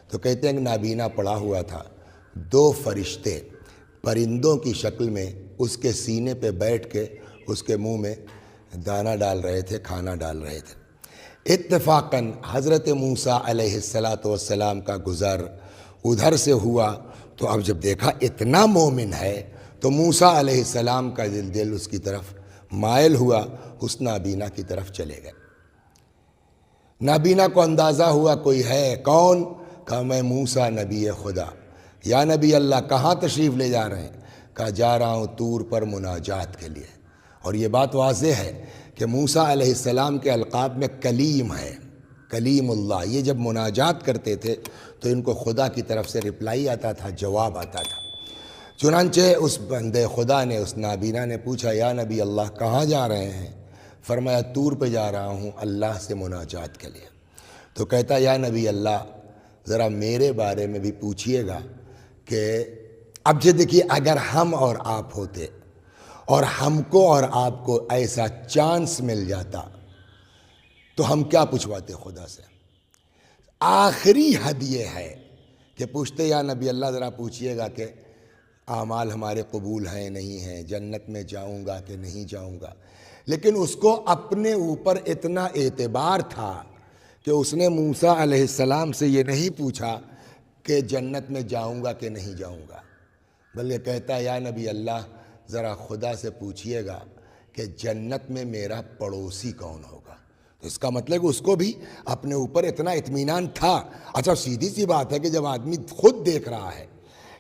تو کہتے ہیں کہ نابینا پڑا ہوا تھا، دو فرشتے پرندوں کی شکل میں اس کے سینے پہ بیٹھ کے اس کے منہ میں دانہ ڈال رہے تھے، کھانا ڈال رہے تھے۔ اتفاقاً حضرت موسیٰ علیہ السلام کا گزر ادھر سے ہوا، تو اب جب دیکھا اتنا مومن ہے تو موسیٰ علیہ السلام کا دل اس کی طرف مائل ہوا، اس نابینا کی طرف چلے گئے۔ نابینا کو اندازہ ہوا کوئی ہے، کون؟ کہا میں موسیٰ نبی خدا۔ یا نبی اللہ کہاں تشریف لے جا رہے ہیں؟ کہا جا رہا ہوں طور پر مناجات کے لیے۔ اور یہ بات واضح ہے کہ موسیٰ علیہ السلام کے القاب میں کلیم ہے، کلیم اللہ۔ یہ جب مناجات کرتے تھے تو ان کو خدا کی طرف سے رپلائی آتا تھا، جواب آتا تھا۔ چنانچہ اس بندے خدا نے، اس نابینا نے پوچھا یا نبی اللہ کہاں جا رہے ہیں؟ فرمایا طور پہ جا رہا ہوں اللہ سے مناجات کے لیے۔ تو کہتا یا نبی اللہ ذرا میرے بارے میں بھی پوچھئے گا کہ اب یہ دیکھیے اگر ہم اور آپ ہوتے اور ہم کو اور آپ کو ایسا چانس مل جاتا تو ہم کیا پوچھواتے خدا سے؟ آخری حد یہ ہے کہ پوچھتے یا نبی اللہ ذرا پوچھئے گا کہ اعمال ہمارے قبول ہیں نہیں ہیں، جنت میں جاؤں گا کہ نہیں جاؤں گا۔ لیکن اس کو اپنے اوپر اتنا اعتبار تھا کہ اس نے موسیٰ علیہ السلام سے یہ نہیں پوچھا کہ جنت میں جاؤں گا کہ نہیں جاؤں گا، بلکہ کہتا یا نبی اللہ ذرا خدا سے پوچھئے گا کہ جنت میں میرا پڑوسی کون ہوگا۔ تو اس کا مطلب اس کو بھی اپنے اوپر اتنا اطمینان تھا۔ اچھا سیدھی سی بات ہے کہ جب آدمی خود دیکھ رہا ہے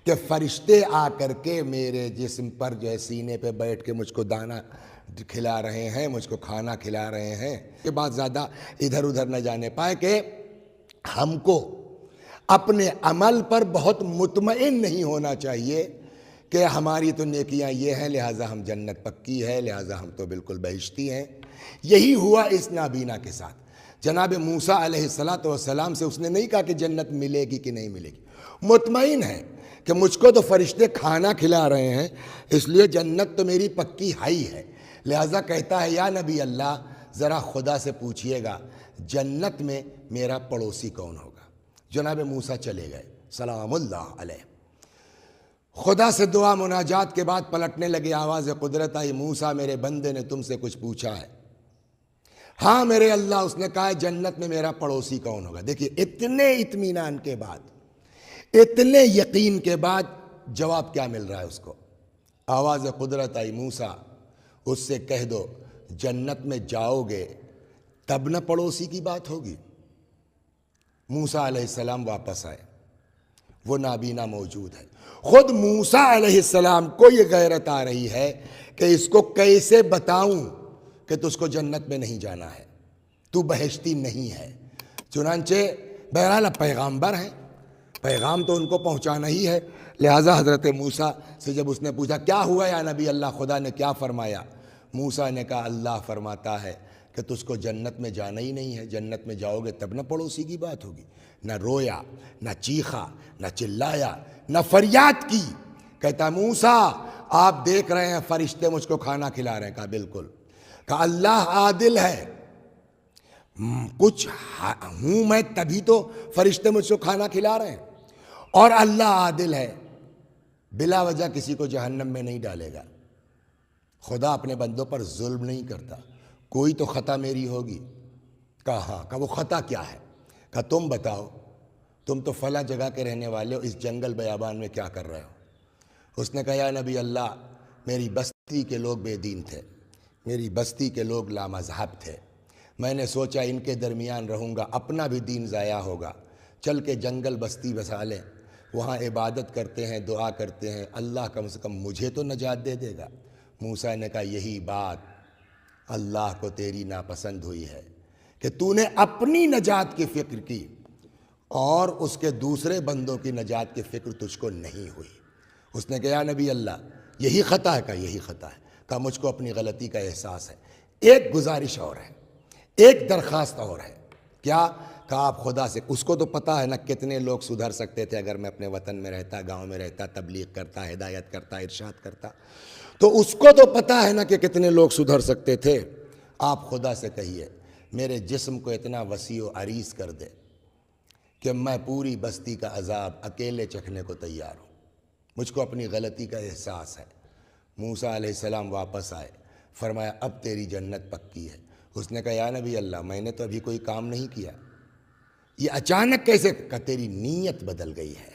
کہ فرشتے آ کر کے میرے جسم پر جو ہے سینے پہ بیٹھ کے مجھ کو دانہ کھلا رہے ہیں، مجھ کو کھانا کھلا رہے ہیں، یہ بات زیادہ ادھر ادھر نہ جانے پائے کہ ہم کو اپنے عمل پر بہت مطمئن نہیں ہونا چاہیے کہ ہماری تو نیکیاں یہ ہیں لہٰذا ہم جنت پکی ہے، لہٰذا ہم تو بالکل بہشتی ہیں۔ یہی ہوا اس نابینا کے ساتھ۔ جناب موسیٰ علیہ السلام سے اس نے نہیں کہا کہ جنت ملے گی کہ نہیں ملے گی، مطمئن ہے کہ مجھ کو تو فرشتے کھانا کھلا رہے ہیں، اس لیے جنت تو میری پکی ہی ہے۔ لہٰذا کہتا ہے یا نبی اللہ ذرا خدا سے پوچھئے گا جنت میں میرا پڑوسی کون ہوگا۔ جناب موسیٰ چلے گئے سلام اللہ علیہ۔ خدا سے دعا مناجات کے بعد پلٹنے لگے، آواز قدرت آئی موسیٰ میرے بندے نے تم سے کچھ پوچھا ہے؟ ہاں میرے اللہ، اس نے کہا ہے جنت میں میرا پڑوسی کون ہوگا۔ دیکھیے اتنے اطمینان کے بعد، اتنے یقین کے بعد جواب کیا مل رہا ہے اس کو؟ آواز قدرت آئی موسیٰ اس سے کہہ دو جنت میں جاؤ گے تب نہ پڑوسی کی بات ہوگی۔ موسیٰ علیہ السلام واپس آئے، وہ نابینا موجود ہے۔ خود موسیٰ علیہ السلام کو یہ غیرت آ رہی ہے کہ اس کو کیسے بتاؤں کہ تجھ کو جنت میں نہیں جانا ہے، تو بہشتی نہیں ہے۔ چنانچہ بہرحال اب پیغامبر ہیں، پیغام تو ان کو پہنچانا ہی ہے۔ لہٰذا حضرت موسیٰ سے جب اس نے پوچھا کیا ہوا یا نبی اللہ، خدا نے کیا فرمایا؟ موسیٰ نے کہا اللہ فرماتا ہے کہ تجھ کو جنت میں جانا ہی نہیں ہے، جنت میں جاؤ گے تب نہ پڑوسی کی بات ہوگی۔ نہ رویا، نہ چیخا، نہ چلایا، نہ فریاد کی۔ کہتا موسیٰ آپ دیکھ رہے ہیں فرشتے مجھ کو کھانا کھلا رہے ہیں۔ کہا بالکل۔ کہا اللہ عادل ہے، کچھ ہوں میں تبھی تو فرشتے مجھ کو کھانا کھلا رہے ہیں، اور اللہ عادل ہے، بلا وجہ کسی کو جہنم میں نہیں ڈالے گا۔ خدا اپنے بندوں پر ظلم نہیں کرتا، کوئی تو خطا میری ہوگی۔ کہا ہاں۔ کہا وہ خطا کیا ہے؟ کہا تم بتاؤ، تم تو فلاں جگہ کے رہنے والے ہو، اس جنگل بیابان میں کیا کر رہے ہو؟ اس نے کہا یا نبی اللہ میری بستی کے لوگ بے دین تھے، میری بستی کے لوگ لامذہب تھے، میں نے سوچا ان کے درمیان رہوں گا اپنا بھی دین ضائع ہوگا، چل کے جنگل بستی بسا لیں، وہاں عبادت کرتے ہیں، دعا کرتے ہیں، اللہ کم سے کم مجھے تو نجات دے دے گا۔ موسیٰ نے کہا یہی بات اللہ کو تیری ناپسند ہوئی ہے کہ تو نے اپنی نجات کی فکر کی اور اس کے دوسرے بندوں کی نجات کی فکر تجھ کو نہیں ہوئی۔ اس نے کہا یا نبی اللہ یہی خطا ہے؟ کہا یہی خطا ہے۔ کہا مجھ کو اپنی غلطی کا احساس ہے، ایک گزارش اور ہے، ایک درخواست اور ہے۔ کیا؟ کہا آپ خدا سے، اس کو تو پتہ ہے نا کتنے لوگ سدھر سکتے تھے اگر میں اپنے وطن میں رہتا، گاؤں میں رہتا، تبلیغ کرتا، ہدایت کرتا، ارشاد کرتا، تو اس کو تو پتہ ہے نا کہ کتنے لوگ سدھر سکتے تھے۔ آپ خدا سے کہیے میرے جسم کو اتنا وسیع و عریض کر دے کہ میں پوری بستی کا عذاب اکیلے چکھنے کو تیار ہوں، مجھ کو اپنی غلطی کا احساس ہے۔ موسیٰ علیہ السلام واپس آئے، فرمایا اب تیری جنت پکی ہے۔ اس نے کہا یا نبی اللہ میں نے تو ابھی کوئی کام نہیں کیا، یہ اچانک کیسے؟ کہ تیری نیت بدل گئی ہے،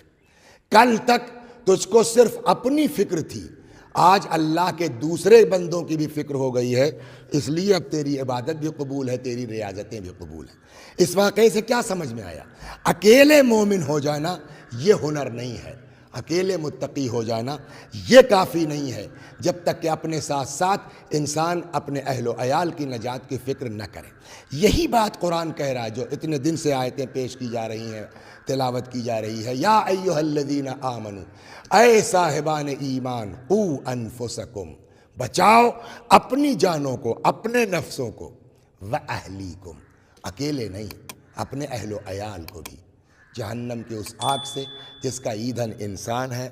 کل تک تجھ کو صرف اپنی فکر تھی، آج اللہ کے دوسرے بندوں کی بھی فکر ہو گئی ہے، اس لیے اب تیری عبادت بھی قبول ہے، تیری ریاضتیں بھی قبول ہیں۔ اس واقعے سے کیا سمجھ میں آیا؟ اکیلے مومن ہو جانا یہ ہنر نہیں ہے، اکیلے متقی ہو جانا یہ کافی نہیں ہے، جب تک کہ اپنے ساتھ ساتھ انسان اپنے اہل و عیال کی نجات کی فکر نہ کرے۔ یہی بات قرآن کہہ رہا ہے، جو اتنے دن سے آیتیں پیش کی جا رہی ہیں، تلاوت کی جا رہی ہے۔ یا ایھا الذین آمنوا، اے صاحبان ایمان، قوا انفسکم، بچاؤ اپنی جانوں کو، اپنے نفسوں کو، واہلیکم، اکیلے نہیں، اپنے اہل و عیال کو بھی، جہنم کی اس آگ سے جس کا ایندھن انسان ہے۔